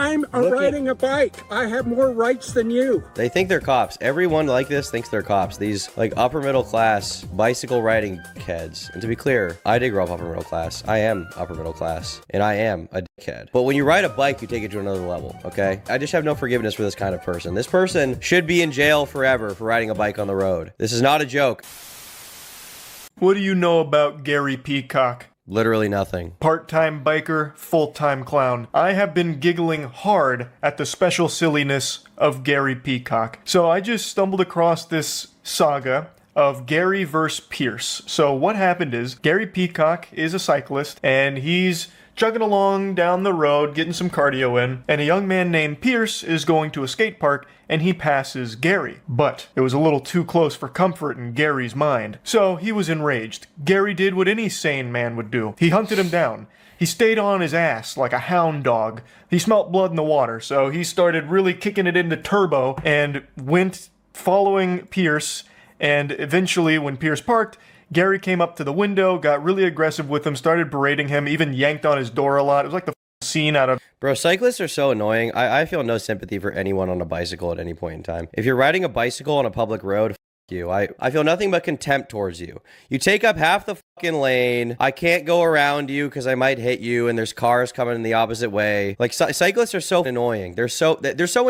I'm riding a bike. I have more rights than you. They think they're cops. Everyone like this thinks they're cops. These like upper middle class bicycle riding kids. And to be clear, I did grow up upper middle class. I am upper middle class and I am a dickhead. But when you ride a bike, you take it to another level, okay? I just have no forgiveness for this kind of person. This person should be in jail forever for riding a bike on the road. This is not a joke. What do you know about Gary Peacock? Literally nothing. Part-time biker, full-time clown. I have been giggling hard at the special silliness of Gary Peacock. So I just stumbled across this saga of Gary versus Pierce. So what happened is, Gary Peacock is a cyclist, and he's chugging along down the road, getting some cardio in, and a young man named Pierce is going to a skate park, and he passes Gary. But it was a little too close for comfort in Gary's mind. So he was enraged. Gary did what any sane man would do. He hunted him down. He stayed on his ass like a hound dog. He smelt blood in the water, so he started really kicking it into turbo and went following Pierce, and eventually when Pierce parked, Gary came up to the window, got really aggressive with him, started berating him, even yanked on his door a lot. It was like the scene out of... Bro, cyclists are so annoying. I feel no sympathy for anyone on a bicycle at any point in time. If you're riding a bicycle on a public road, you. I feel nothing but contempt towards you. You take up half the fucking lane. I can't go around you because I might hit you, and there's cars coming in the opposite way. Like, cyclists are so annoying. They're so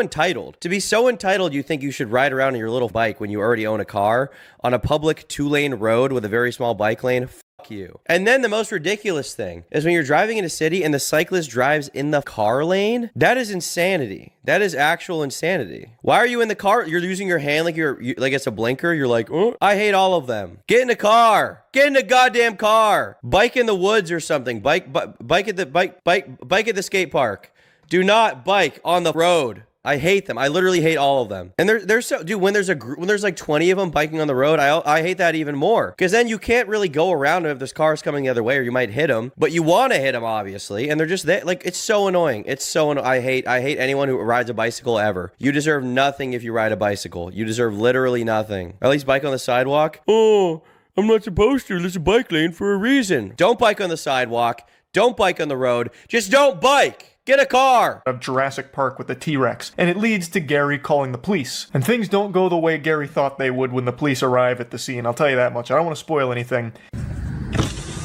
entitled. To be so entitled, you think you should ride around on your little bike when you already own a car on a public 2-lane road with a very small bike lane. You. And then the most ridiculous thing is when you're driving in a city and the cyclist drives in the car lane. That is insanity. That is actual insanity. Why are you in the car? You're using your hand like like it's a blinker. You're like, oh, I hate all of them. Get in the car. Get in the goddamn car. Bike in the woods or something. Bike at the skate park. Do not bike on the road. I hate them. I literally hate all of them. And they're so, dude, when there's like 20 of them biking on the road, I hate that even more. Because then you can't really go around them if there's cars coming the other way, or you might hit them. But you want to hit them, obviously. And they're just there. Like, it's so annoying. It's so annoying. I hate anyone who rides a bicycle ever. You deserve nothing if you ride a bicycle. You deserve literally nothing. At least bike on the sidewalk. Oh, I'm not supposed to. There's a bike lane for a reason. Don't bike on the sidewalk. Don't bike on the road. Just don't bike. Get a car! Of Jurassic Park with the T-Rex, and it leads to Gary calling the police. And things don't go the way Gary thought they would when the police arrive at the scene, I'll tell you that much. I don't want to spoil anything.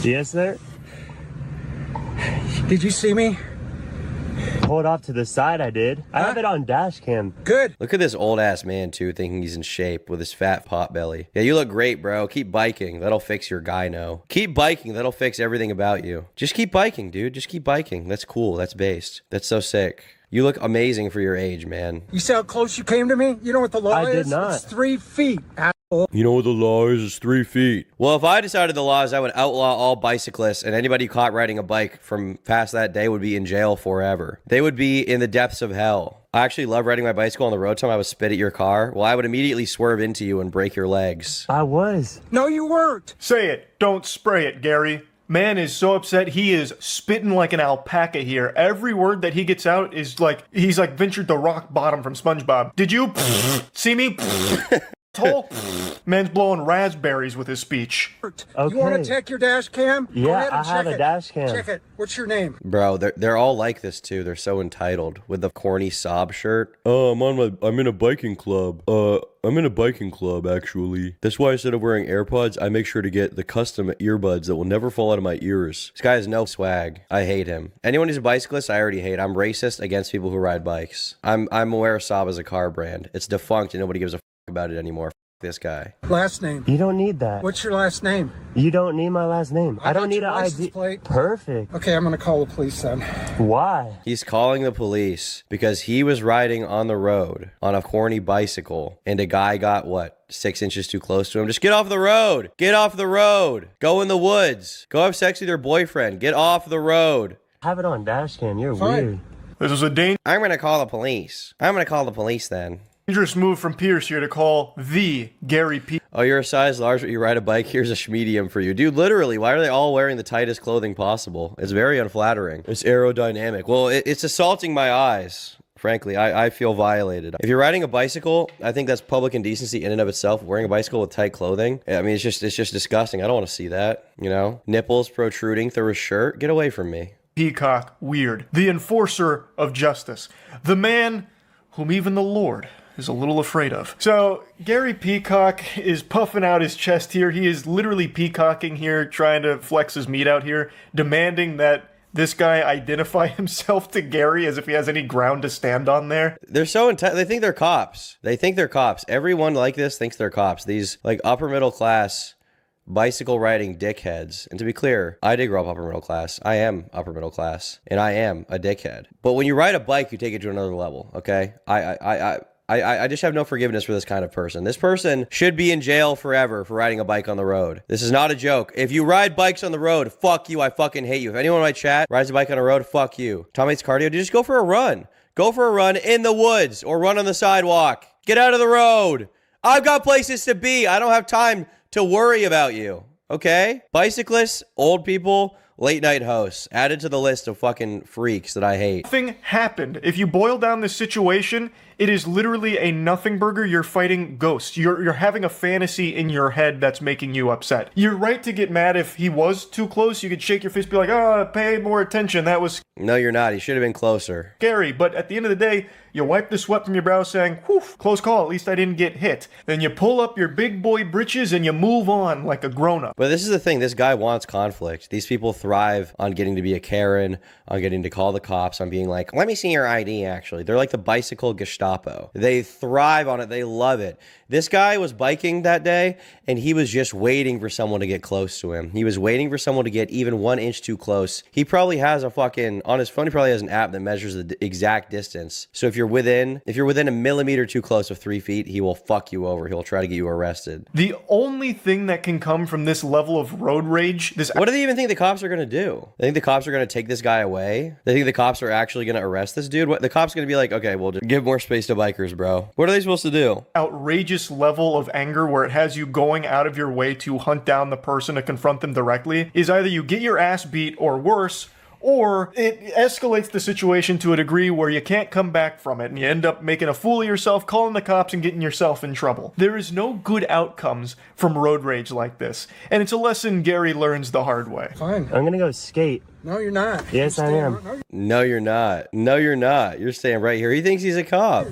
Yes, sir? Did you see me? Pulled off to the side, I did. I have it on dash cam. Good. Look at this old ass man too, thinking he's in shape with his fat pot belly. Yeah, you look great, bro. Keep biking. That'll fix your gyno. Keep biking. That'll fix everything about you. Just keep biking, dude. Just keep biking. That's cool. That's based. That's so sick. You look amazing for your age, man. You see how close you came to me? You know what the law is? I did not. It's 3 feet. You know what the law is? It's 3 feet. Well, if I decided the law is, I would outlaw all bicyclists, and anybody caught riding a bike from past that day would be in jail forever. They would be in the depths of hell. I actually love riding my bicycle on the road. Time I would spit at your car. Well, I would immediately swerve into you and break your legs. I was. No, you weren't. Say it. Don't spray it, Gary. Man is so upset, he is spitting like an alpaca here. Every word that he gets out is like, he's like ventured to rock bottom from SpongeBob. Did you see me? Hole? Man's blowing raspberries with his speech. Okay. You want to check your dash cam? Go Yeah, ahead and I have check a it. dash cam. Check it. What's your name? Bro, they're all like this too. They're so entitled with the corny sob shirt. Oh, I'm in a biking club. I'm in a biking club, actually. That's why instead of wearing AirPods, I make sure to get the custom earbuds that will never fall out of my ears. This guy has no swag. I hate him. Anyone who's a bicyclist, I already hate. I'm racist against people who ride bikes. I'm aware Saab is a car brand. It's defunct and nobody gives a f about it anymore. This guy. Last name. You don't need that. What's your last name? You don't need my last name. I don't got need your an license ID. plate. Perfect. Okay, I'm going to call the police then. Why? He's calling the police because he was riding on the road on a corny bicycle and a guy got, what, 6 inches too close to him? Just get off the road. Get off the road. Go in the woods. Go have sex with your boyfriend. Get off the road. Have it on dash cam. You're Fine. weird. This was a I'm going to call the police. I'm going to call the police then. dangerous move from Pierce here to call the Gary P. Oh, you're a size large, but you ride a bike. Here's a schmedium for you. Dude, literally, why are they all wearing the tightest clothing possible? It's very unflattering. It's aerodynamic. Well, it's assaulting my eyes. Frankly, I feel violated. If you're riding a bicycle, I think that's public indecency in and of itself. Wearing a bicycle with tight clothing, I mean, it's just disgusting. I don't want to see that, you know? Nipples protruding through a shirt. Get away from me. Peacock weird. The enforcer of justice. The man whom even the Lord is a little afraid of. So, Gary Peacock is puffing out his chest here. He is literally peacocking here, trying to flex his meat out here, demanding that this guy identify himself to Gary as if he has any ground to stand on there. They're so intense. They think they're cops. They think they're cops. Everyone like this thinks they're cops. These like upper middle class bicycle riding dickheads. And to be clear, I did grow up upper middle class. I am upper middle class, and I am a dickhead. But when you ride a bike, you take it to another level. Okay, I just have no forgiveness for this kind of person. This person should be in jail forever for riding a bike on the road. This is not a joke. If you ride bikes on the road, fuck you. I fucking hate you. If anyone in my chat rides a bike on a road, fuck you. Tom hates cardio. Dude, just go for a run. Go for a run in the woods or run on the sidewalk. Get out of the road. I've got places to be. I don't have time to worry about you. Okay? Bicyclists, old people, late night hosts, added to the list of fucking freaks that I hate. Nothing happened. If you boil down this situation, it is literally a nothing burger. You're fighting ghosts. You're having a fantasy in your head that's making you upset. You're right to get mad if he was too close. You could shake your fist, be like, oh, pay more attention. That was No, you're not. He should have been closer. scary. But at the end of the day, you wipe the sweat from your brow saying, whew, close call. At least I didn't get hit. Then you pull up your big boy britches and you move on like a grown-up. But this is the thing. This guy wants conflict. These people thrive on getting to be a Karen, on getting to call the cops, on being like, let me see your ID, actually. They're like the bicycle Gestapo. They thrive on it. They love it. This guy was biking that day, and he was just waiting for someone to get close to him. He was waiting for someone to get even 1 inch too close. He probably has a fucking, on his phone, he probably has an app that measures the exact distance. So if you're within a millimeter too close of 3 feet, he will fuck you over. He'll try to get you arrested. The only thing that can come from this level of road rage, this What do they even think the cops are going to do? They think the cops are going to take this guy away? They think the cops are actually going to arrest this dude? What, the cops going to be like, okay, well, just give more space to bikers, bro. What are they supposed to do? outrageous level of anger where it has you going out of your way to hunt down the person to confront them directly is either you get your ass beat or worse, or it escalates the situation to a degree where you can't come back from it and you end up making a fool of yourself, calling the cops, and getting yourself in trouble. There is no good outcomes from road rage like this, and it's a lesson Gary learns the hard way. Fine. I'm gonna go skate. No, you're not. Yes, I am. No, you're not. No, you're not. You're staying right here. He thinks he's a cop.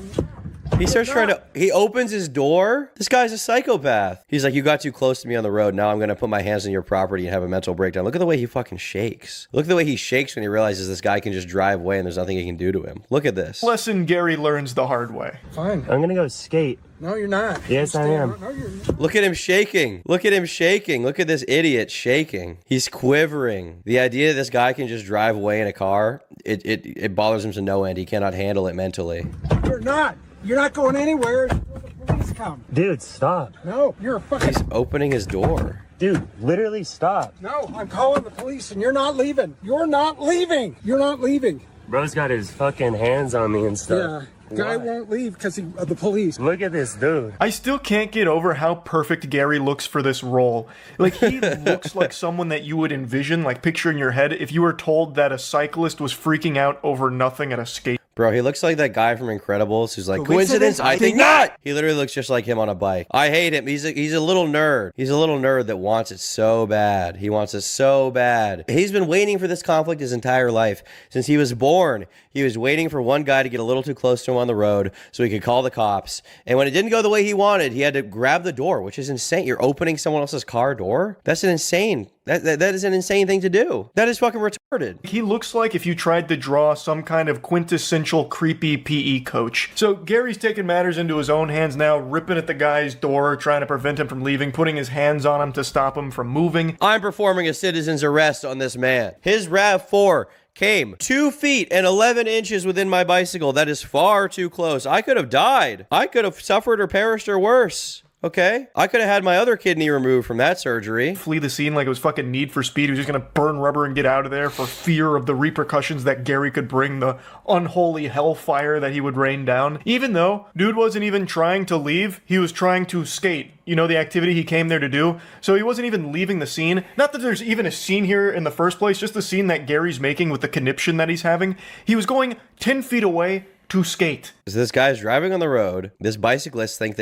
He starts trying to, he opens his door. This guy's a psychopath. He's like, you got too close to me on the road. Now I'm going to put my hands on your property and have a mental breakdown. Look at the way he fucking shakes. Look at the way he shakes when he realizes this guy can just drive away and there's nothing he can do to him. Look at this. Lesson Gary learns the hard way. Fine. I'm gonna go skate. No, you're not. Yes, I am. No, you're not. Look at him shaking. Look at him shaking. Look at this idiot shaking. He's quivering. The idea that this guy can just drive away in a car, it bothers him to no end. He cannot handle it mentally. You're not. You're not going anywhere until the police come. Dude, stop. No, you're a fucking... He's opening his door. Dude, literally stop. No, I'm calling the police and you're not leaving. You're not leaving. You're not leaving. Bro's got his fucking hands on me and stuff. Yeah. Guy won't leave because of the police. Look at this dude. I still can't get over how perfect Gary looks for this role. Like, he looks like someone that you would envision, like picture in your head, if you were told that a cyclist was freaking out over nothing at a skate. Bro, he looks like that guy from Incredibles who's like, coincidence? I think not! He literally looks just like him on a bike. I hate him. He's a little nerd. He's a little nerd that wants it so bad. He wants it so bad. He's been waiting for this conflict his entire life. Since he was born, he was waiting for one guy to get a little too close to him on the road so he could call the cops. And when it didn't go the way he wanted, he had to grab the door, which is insane. You're opening someone else's car door? That's an insane... That is an insane thing to do. That is fucking retarded. He looks like if you tried to draw some kind of quintessential creepy PE coach. So Gary's taking matters into his own hands now, ripping at the guy's door, trying to prevent him from leaving, putting his hands on him to stop him from moving. I'm performing a citizen's arrest on this man. His RAV4 came 2 feet and 11 inches within my bicycle. That is far too close. I could have died. I could have suffered or perished or worse. Okay? I could have had my other kidney removed from that surgery. Flee the scene like it was fucking Need for Speed. He was just gonna burn rubber and get out of there for fear of the repercussions that Gary could bring, the unholy hellfire that he would rain down. Even though dude wasn't even trying to leave, he was trying to skate. You know, the activity he came there to do. So he wasn't even leaving the scene. Not that there's even a scene here in the first place, just the scene that Gary's making with the conniption that he's having. He was going 10 feet away to skate. So this guy's driving on the road. This bicyclist thinks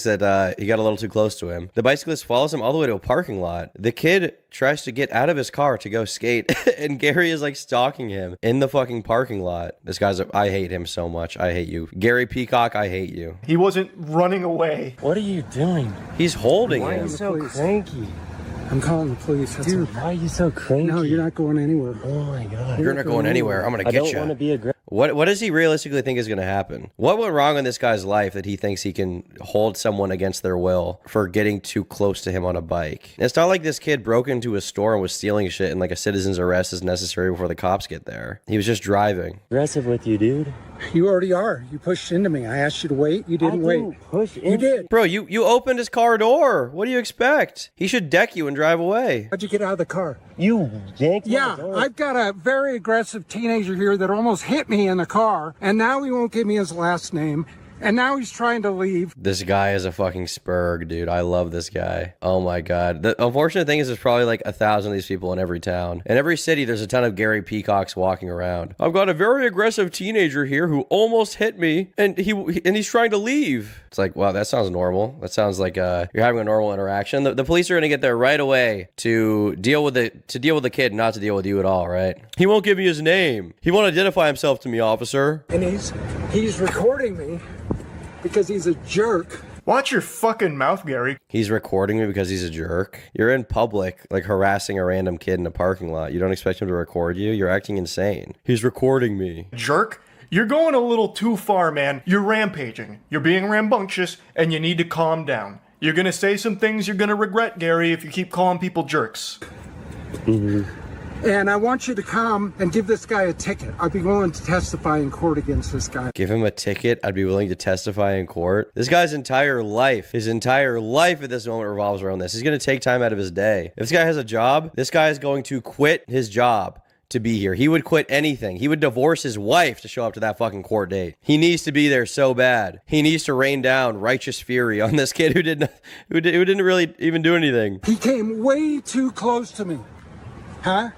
that he got a little too close to him. The bicyclist follows him all the way to a parking lot. The kid tries to get out of his car to go skate, and Gary is like stalking him in the fucking parking lot. This guy's I hate him so much. I hate you. Gary Peacock, I hate you. He wasn't running away. What are you doing? He's holding Why are him. you so cranky? I'm calling the police. That's Dude, all. why are you so cranky? No, you're not going anywhere. Oh my god. You're not going anywhere. I'm gonna I get don't you. want to be aggressive. What does he realistically think is going to happen? What went wrong in this guy's life that he thinks he can hold someone against their will for getting too close to him on a bike? It's not like this kid broke into a store and was stealing shit and like a citizen's arrest is necessary before the cops get there. He was just driving. Aggressive with you, dude. You already are. You pushed into me. I asked you to wait. You didn't wait. Push You did. Bro, you opened his car door. What do you expect? He should deck you and drive away. How'd you get out of the car? You yanked my Yeah, door. I've got a very aggressive teenager here that almost hit me in the car, and now he won't give me his last name, and now he's trying to leave. This guy is a fucking spurg, dude. I love this guy. Oh my god. The unfortunate thing is there's probably like 1,000 of these people in every town. In every city, there's a ton of Gary Peacocks walking around. I've got a very aggressive teenager here who almost hit me, and he's trying to leave. It's like, wow, that sounds normal. That sounds like you're having a normal interaction. The police are gonna get there right away to deal with the kid, not to deal with you at all, right? He won't give me his name. He won't identify himself to me, officer. And he's recording me because he's a jerk. Watch your fucking mouth, Gary. He's recording me because he's a jerk. You're in public, like harassing a random kid in a parking lot. You don't expect him to record you? You're acting insane. He's recording me. Jerk. You're going a little too far, man. You're rampaging. You're being rambunctious, and you need to calm down. You're gonna say some things you're gonna regret, Gary, if you keep calling people jerks. And I want you to come and give this guy a ticket. I'd be willing to testify in court against this guy. Give him a ticket. I'd be willing to testify in court. This guy's entire life at this moment revolves around this. He's going to take time out of his day. If this guy has a job, this guy is going to quit his job to be here. He would quit anything. He would divorce his wife to show up to that fucking court date. He needs to be there so bad. He needs to rain down righteous fury on this kid who didn't really even do anything. He came way too close to me. Huh?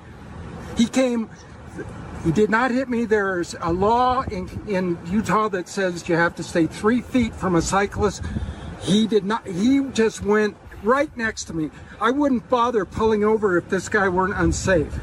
He did not hit me. There's a law in Utah that says you have to stay 3 feet from a cyclist. He did not. He just went right next to me. I wouldn't bother pulling over if this guy weren't unsafe.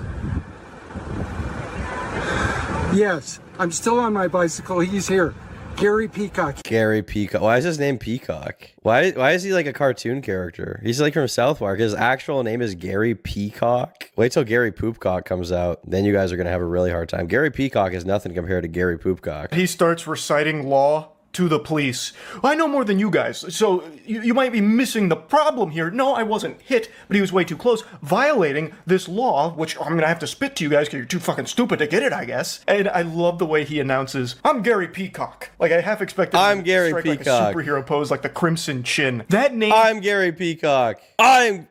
Yes, I'm still on my bicycle. He's here. Gary Peacock. Gary Peacock. Why is his name Peacock? Why is he like a cartoon character? He's like from South Park. His actual name is Gary Peacock. Wait till Gary Poopcock comes out. Then you guys are going to have a really hard time. Gary Peacock is nothing compared to Gary Poopcock. He starts reciting law to the police. I know more than you guys, so you might be missing the problem here. No, I wasn't hit, but he was way too close, violating this law, which I'm gonna have to spit to you guys because you're too fucking stupid to get it, I guess. And I love the way he announces, I'm Gary Peacock. Like, I half expected I'm Gary strike Peacock. like a superhero pose, like the Crimson Chin. That name... I'm Gary Peacock.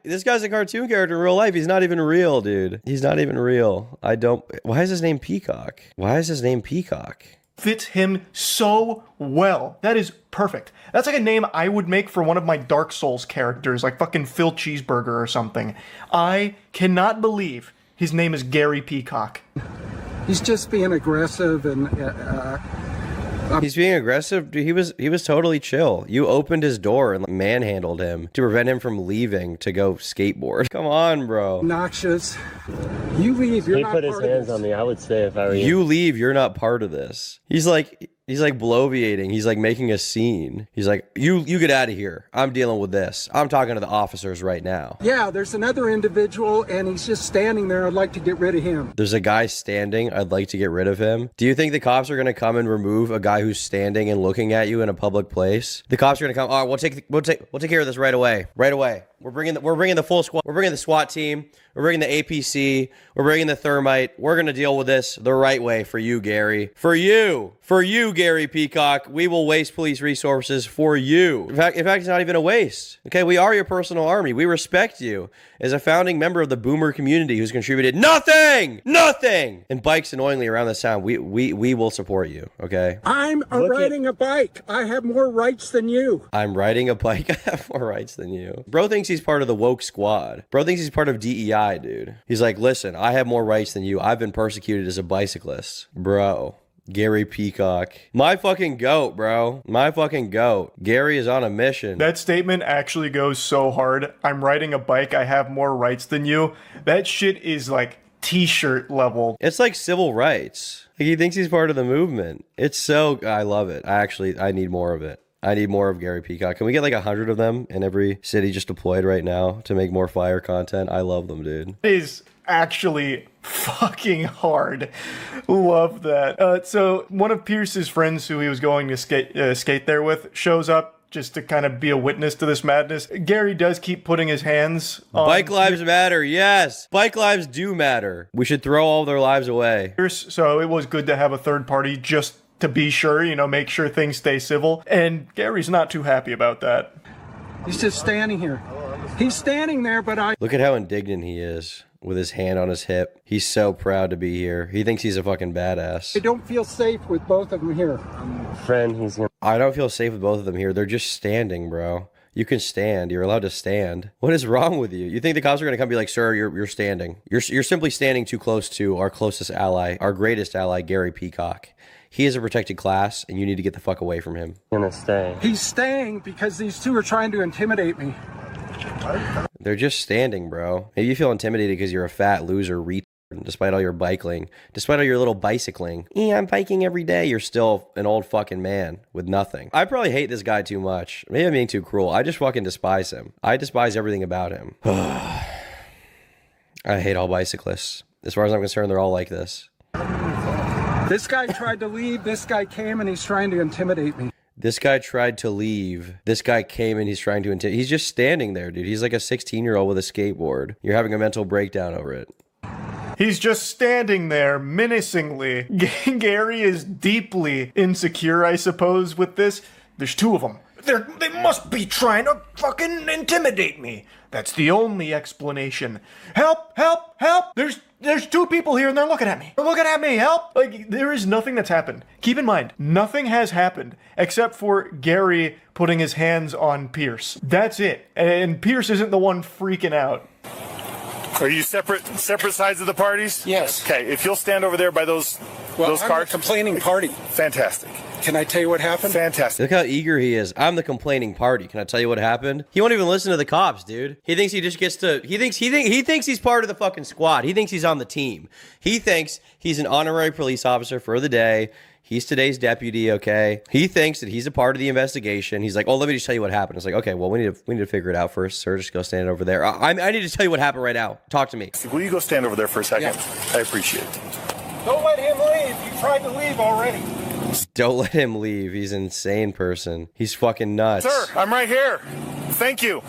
This guy's a cartoon character in real life. He's not even real, dude. He's not even real. Why is his name Peacock? Why is his name Peacock? Fits him so well. That is perfect. That's like a name I would make for one of my Dark Souls characters, like fucking Phil Cheeseburger or something. I cannot believe his name is Gary Peacock. He's just being aggressive and He's being aggressive. Dude, he was totally chill. You opened his door and manhandled him to prevent him from leaving to go skateboard. Come on, bro. obnoxious. You leave. You're He not put his part of hands this. on me. I would say if I were You leave. You're not part of this. He's like bloviating. He's like making a scene. He's like, you get out of here. I'm dealing with this. I'm talking to the officers right now. Yeah, there's another individual, and he's just standing there. I'd like to get rid of him. There's a guy standing. I'd like to get rid of him. Do you think the cops are going to come and remove a guy who's standing and looking at you in a public place? The cops are going to come. All right, we'll take care of this right away. Right away. We're bringing the full squad. We're bringing the SWAT team. We're bringing the APC. We're bringing the thermite. We're going to deal with this the right way for you, Gary. For you, Gary Peacock. We will waste police resources for you. In fact, it's not even a waste. Okay, we are your personal army. We respect you as a founding member of the boomer community who's contributed nothing, and bikes annoyingly around this town. We will support you. Okay. I'm riding a bike. I have more rights than you. I'm riding a bike. I have more rights than you. Bro thinks he's part of the woke squad. Bro thinks he's part of DEI, dude. He's like, listen, I have more rights than you. I've been persecuted as a bicyclist. Bro, Gary Peacock. My fucking goat, bro. My fucking goat. Gary is on a mission. That statement actually goes so hard. I'm riding a bike. I have more rights than you. That shit is like t-shirt level. It's like civil rights. Like he thinks he's part of the movement. It's so, I love it. I need more of it. I need more of Gary Peacock. Can we get like 100 of them in every city just deployed right now to make more fire content? I love them, dude. It is actually fucking hard. Love that. So one of Pierce's friends who he was going to skate there with shows up just to kind of be a witness to this madness. Gary does keep putting his hands on Bike lives matter, yes. Bike lives do matter. We should throw all their lives away. Pierce, so it was good to have a third party just to be sure, you know, make sure things stay civil. And Gary's not too happy about that. He's just standing here. He's standing there, but I... Look at how indignant he is with his hand on his hip. He's so proud to be here. He thinks he's a fucking badass. I don't feel safe with both of them here. Friend, he's gonna... I don't feel safe with both of them here. They're just standing, bro. You can stand. You're allowed to stand. What is wrong with you? You think the cops are going to come and be like, sir, you're standing. You're simply standing too close to our closest ally, our greatest ally, Gary Peacock. He is a protected class, and you need to get the fuck away from him. gonna stay. He's staying because these two are trying to intimidate me. They're just standing, bro. Maybe you feel intimidated because you're a fat loser retard, despite all your biking, despite all your little bicycling. I'm biking every day. You're still an old fucking man with nothing. I probably hate this guy too much. Maybe I'm being too cruel. I just fucking despise him. I despise everything about him. I hate all bicyclists. As far as I'm concerned, they're all like this. This guy tried to leave. This guy came and he's trying to intimidate me. This guy tried to leave. This guy came and he's trying to intimidate. He's just standing there, dude. He's like a 16-year-old with a skateboard. You're having a mental breakdown over it. He's just standing there menacingly. Gary is deeply insecure, I suppose, with this. There's two of them. They must be trying to fucking intimidate me. That's the only explanation. Help, help, help. There's two people here and they're looking at me. They're looking at me, help. Like, there is nothing that's happened. Keep in mind, nothing has happened except for Gary putting his hands on Pierce. That's it. And Pierce isn't the one freaking out. Are you separate sides of the parties? Yes. Okay, if you'll stand over there by those cars. I'm a complaining party. Fantastic. Can I tell you what happened? Fantastic. Look how eager he is. I'm the complaining party. Can I tell you what happened? He won't even listen to the cops, dude. He thinks he just gets to. He thinks he's part of the fucking squad. He thinks he's on the team. He thinks he's an honorary police officer for the day. He's today's deputy, okay? He thinks that he's a part of the investigation. He's like, oh, let me just tell you what happened. It's like, okay, well, we need to figure it out first, sir. Just go stand over there. I need to tell you what happened right now. Talk to me. Will you go stand over there for a second? Yeah. I appreciate it. Don't let him leave. You tried to leave already. Don't let him leave. He's an insane person. He's fucking nuts. Sir, I'm right here. Thank you.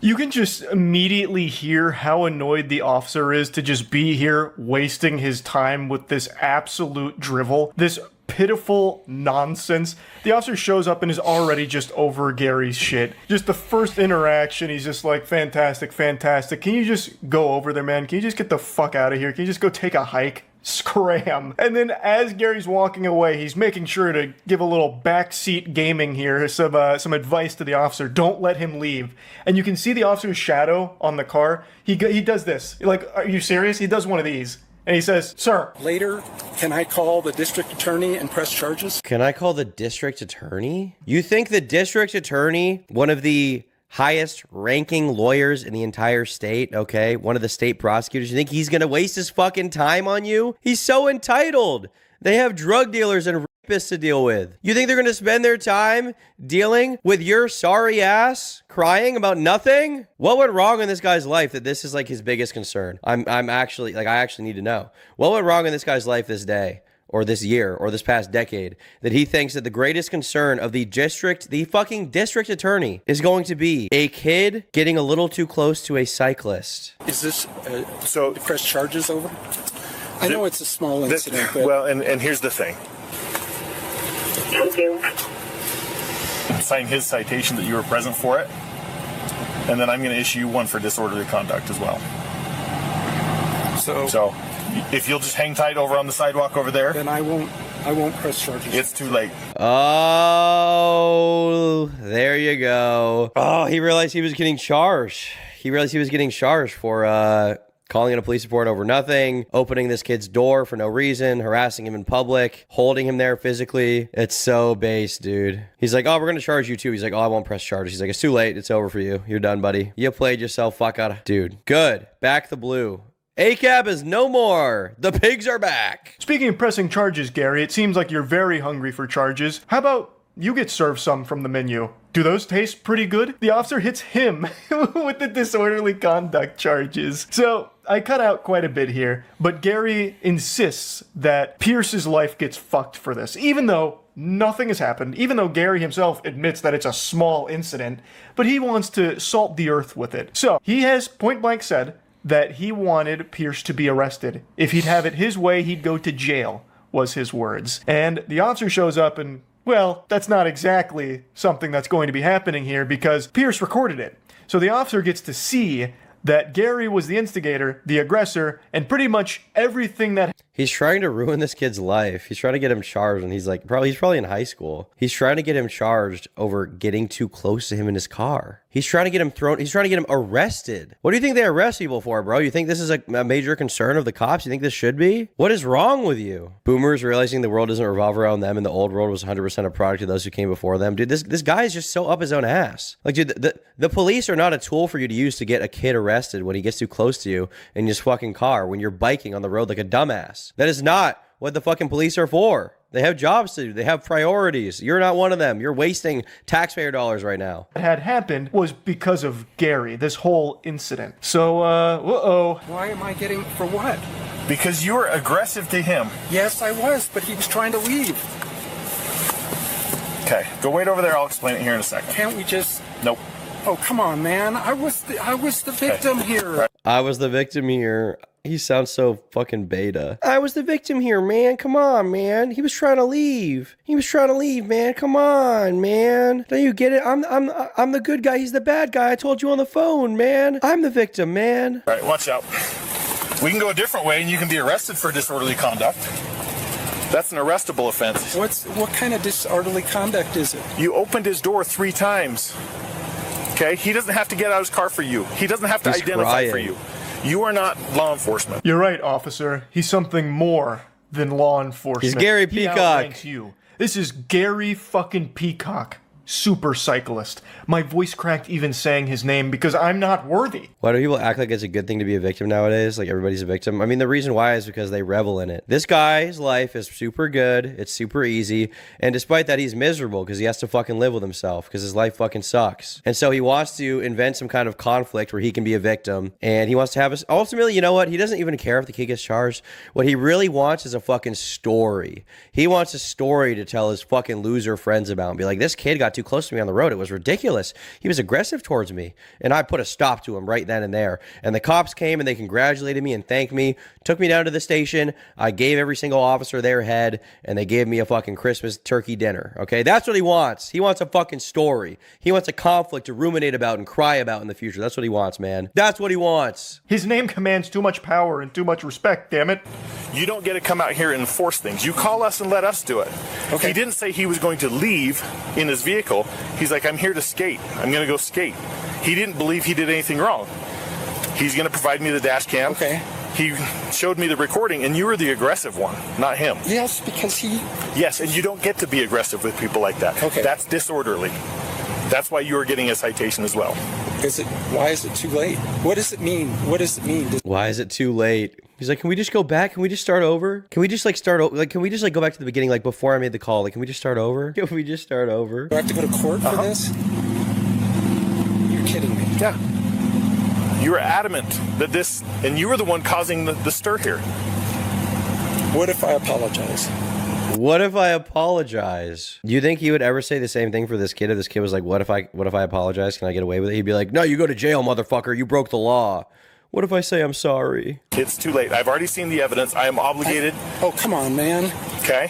You can just immediately hear how annoyed the officer is to just be here wasting his time with this absolute drivel, this pitiful nonsense. The officer shows up and is already just over Gary's shit. Just the first interaction, he's just like, fantastic, fantastic. Can you just go over there, man? Can you just get the fuck out of here? Can you just go take a hike? Scram. And then as Gary's walking away, he's making sure to give a little backseat gaming here, some advice to the officer. Don't let him leave. And you can see the officer's shadow on the car. He does this. Like, are you serious? He does one of these. And he says, sir. Later, can I call the district attorney and press charges? Can I call the district attorney? You think the district attorney, one of the highest ranking lawyers in the entire state, okay? One of the state prosecutors, you think he's gonna waste his fucking time on you? He's so entitled. They have drug dealers and rapists to deal with. You think they're gonna spend their time dealing with your sorry ass crying about nothing? What went wrong in this guy's life that this is like his biggest concern? I actually need to know. What went wrong in this guy's life this day? Or this year, or this past decade, that he thinks that the greatest concern of the fucking district attorney is going to be a kid getting a little too close to a cyclist. Is this so press charges over? I know it's a small incident, but... Well, and here's the thing. Thank you. Sign his citation that you were present for it, and then I'm going to issue you one for disorderly conduct as well. So if you'll just hang tight over on the sidewalk over there, then I won't press charges. It's too late. Oh, there you go. Oh, he realized he was getting charged. He realized he was getting charged for calling in a police report over nothing, opening this kid's door for no reason, harassing him in public, holding him there physically. It's so base, dude. He's like, oh, we're going to charge you too. He's like, oh, I won't press charges. He's like, it's too late. It's over for you. You're done, buddy. You played yourself. Fuck out of... Dude, good. Back the blue. ACAB is no more. The pigs are back. Speaking of pressing charges, Gary, it seems like you're very hungry for charges. How about you get served some from the menu? Do those taste pretty good? The officer hits him with the disorderly conduct charges. So I cut out quite a bit here, but Gary insists that Pierce's life gets fucked for this, even though nothing has happened, even though Gary himself admits that it's a small incident, but he wants to salt the earth with it. So he has point blank said that he wanted Pierce to be arrested. If he'd have it his way, he'd go to jail, was his words. And the officer shows up and, well, that's not exactly something that's going to be happening here because Pierce recorded it. So the officer gets to see that Gary was the instigator, the aggressor, and pretty much everything that... He's trying to ruin this kid's life. He's trying to get him charged, and he's probably in high school. He's trying to get him charged over getting too close to him in his car. He's trying to get him he's trying to get him arrested. What do you think they arrest people for, bro? You think this is a major concern of the cops? You think this should be? What is wrong with you? Boomers realizing the world doesn't revolve around them and the old world was 100% a product of those who came before them. Dude, this guy is just so up his own ass. Like, dude, the police are not a tool for you to use to get a kid arrested when he gets too close to you in his fucking car when you're biking on the road like a dumbass. That is not what the fucking police are for. They have jobs to do. They have priorities. You're not one of them. You're wasting taxpayer dollars right now. What had happened was because of Gary, this whole incident. So, uh-oh. Why am I getting, for what? Because you were aggressive to him. Yes, I was, but he was trying to leave. Okay, go wait over there. I'll explain it here in a second. Can't we just... Nope. Oh, come on, man. I was the victim here. I was the victim here. He sounds so fucking beta. I was the victim here, man. Come on, man. He was trying to leave. He was trying to leave, man. Come on, man. Don't you get it? I'm the good guy. He's the bad guy. I told you on the phone, man. I'm the victim, man. All right, watch out. We can go a different way, and you can be arrested for disorderly conduct. That's an arrestable offense. What kind of disorderly conduct is it? You opened his door 3 times. Okay? He doesn't have to get out of his car for you. He doesn't have to identify for you. You are not law enforcement. You're right, officer. He's something more than law enforcement. He's Gary He Peacock. outranks you. This is Gary fucking Peacock. Super Cyclist. My voice cracked even saying his name because I'm not worthy. Why do people act like it's a good thing to be a victim nowadays? Like everybody's a victim. I mean, the reason why is because they revel in it. This guy's life is super good. It's super easy. And despite that, he's miserable because he has to fucking live with himself because his life fucking sucks. And so he wants to invent some kind of conflict where he can be a victim. And he wants to have ultimately, you know what? He doesn't even care if the kid gets charged. What he really wants is a fucking story. He wants a story to tell his fucking loser friends about and be like, this kid got too close to me on the road. It was ridiculous. He was aggressive towards me. And I put a stop to him right then and there. And the cops came and they congratulated me and thanked me, took me down to the station. I gave every single officer their head and they gave me a fucking Christmas turkey dinner. Okay. That's what he wants. He wants a fucking story. He wants a conflict to ruminate about and cry about in the future. That's what he wants, man. That's what he wants. His name commands too much power and too much respect, damn it. You don't get to come out here and enforce things. You call us and let us do it. Okay. He didn't say he was going to leave in his vehicle. He's like, I'm here to skate. I'm going to go skate. He didn't believe he did anything wrong. He's going to provide me the dash cam. Okay. He showed me the recording, and you were the aggressive one, not him. Yes, because he... Yes, and you don't get to be aggressive with people like that. Okay. That's disorderly. That's why you are getting a citation as well. Why is it too late? What does it mean? What does it mean? Why is it too late? He's like, can we just go back? Can we just start over? Can we just start over? Like, can we just go back to the beginning, like before I made the call? Like, can we just start over? Can we just start over? Do I have to go to court for this? You're kidding me. Yeah. You were adamant that this, and you were the one causing the stir here. What if I apologize? What if I apologize? Do you think he would ever say the same thing for this kid? If this kid was like, what if I apologize? Can I get away with it? He'd be like, no, you go to jail, motherfucker. You broke the law. What if I say I'm sorry? It's too late. I've already seen the evidence. I am obligated. Oh, come on, man. Okay.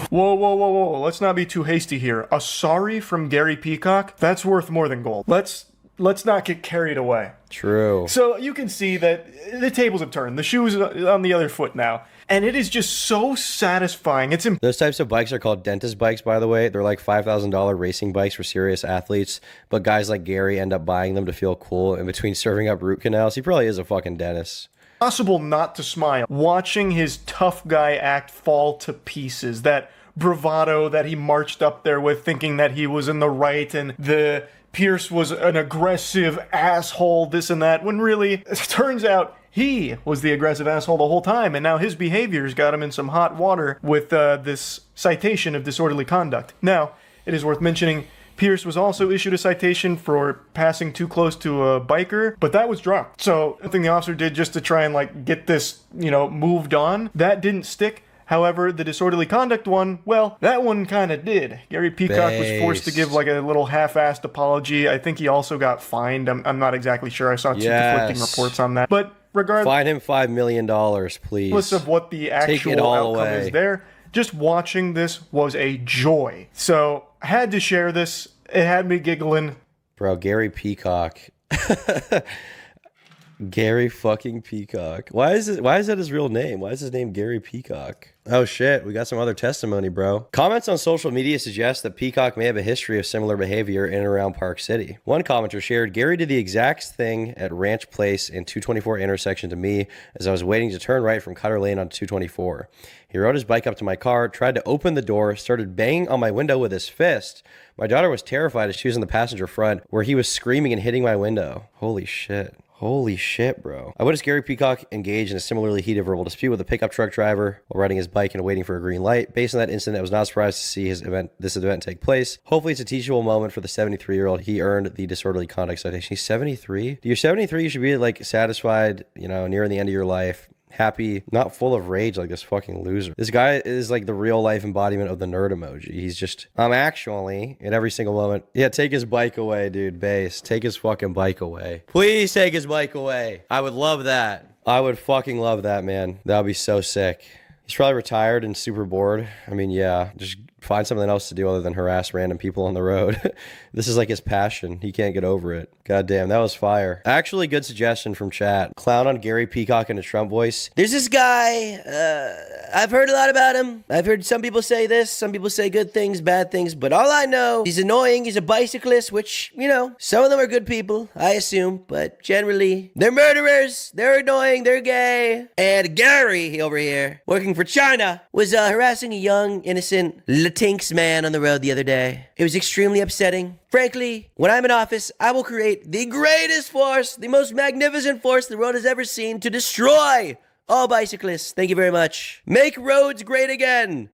Whoa, whoa, whoa, whoa. Let's not be too hasty here. A sorry from Gary Peacock? That's worth more than gold. Let's not get carried away. True. So you can see that the tables have turned. The shoe's on the other foot now. And it is just so satisfying. Those types of bikes are called dentist bikes, by the way. They're like $5,000 racing bikes for serious athletes. But guys like Gary end up buying them to feel cool in between serving up root canals. He probably is a fucking dentist. Impossible not to smile watching his tough guy act fall to pieces. That bravado that he marched up there with, thinking that he was in the right, and the Pierce was an aggressive asshole, this and that, when really, it turns out he was the aggressive asshole the whole time, and now his behaviors got him in some hot water with this citation of disorderly conduct. Now, it is worth mentioning, Pierce was also issued a citation for passing too close to a biker, but that was dropped. So, something the officer did just to try and, like, get this, moved on, that didn't stick. However, the disorderly conduct one, well, that one kind of did. Gary Peacock was forced to give like a little half-assed apology. I think he also got fined. I'm not exactly sure. I saw two conflicting reports on that. But regardless, fine him $5 million, please. Regardless of what the actual outcome is there, just watching this was a joy. So I had to share this. It had me giggling. Bro, Gary Peacock. Gary fucking Peacock. Why is that his real name? Why is his name Gary Peacock? Oh shit, we got some other testimony, bro. Comments on social media suggest that Peacock may have a history of similar behavior in and around Park City. One commenter shared, Gary did the exact thing at Ranch Place and 224 intersection to me as I was waiting to turn right from Cutter Lane on 224. He rode his bike up to my car, tried to open the door, started banging on my window with his fist. My daughter was terrified as she was in the passenger front, where he was screaming and hitting my window. Holy shit. Holy shit, bro. I witnessed Gary Peacock engage in a similarly heated verbal dispute with a pickup truck driver while riding his bike and waiting for a green light. Based on that incident, I was not surprised to see this event take place. Hopefully it's a teachable moment for the 73-year-old. He earned the disorderly conduct citation. He's 73? You're 73, you should be like satisfied, nearing the end of your life. Happy, not full of rage like this fucking loser. This guy is like the real life embodiment of the nerd emoji. He's just, actually, at every single moment. Yeah, take his bike away, dude. Base, take his fucking bike away. Please take his bike away. I would love that. I would fucking love that, man. That would be so sick. He's probably retired and super bored. I mean, yeah, just find something else to do other than harass random people on the road. This is like his passion. He can't get over it. God damn, that was fire. Actually, good suggestion from chat. Clown on Gary Peacock in a Trump voice. There's this guy, I've heard a lot about him. I've heard some people say this, some people say good things, bad things, but all I know, he's annoying, he's a bicyclist, which, some of them are good people, I assume, but generally, they're murderers, they're annoying, they're gay. And Gary over here, working for China, was harassing a young, innocent Latinx man on the road the other day. It was extremely upsetting. Frankly, when I'm in office, I will create the greatest force, the most magnificent force the world has ever seen to destroy all bicyclists. Thank you very much. Make roads great again.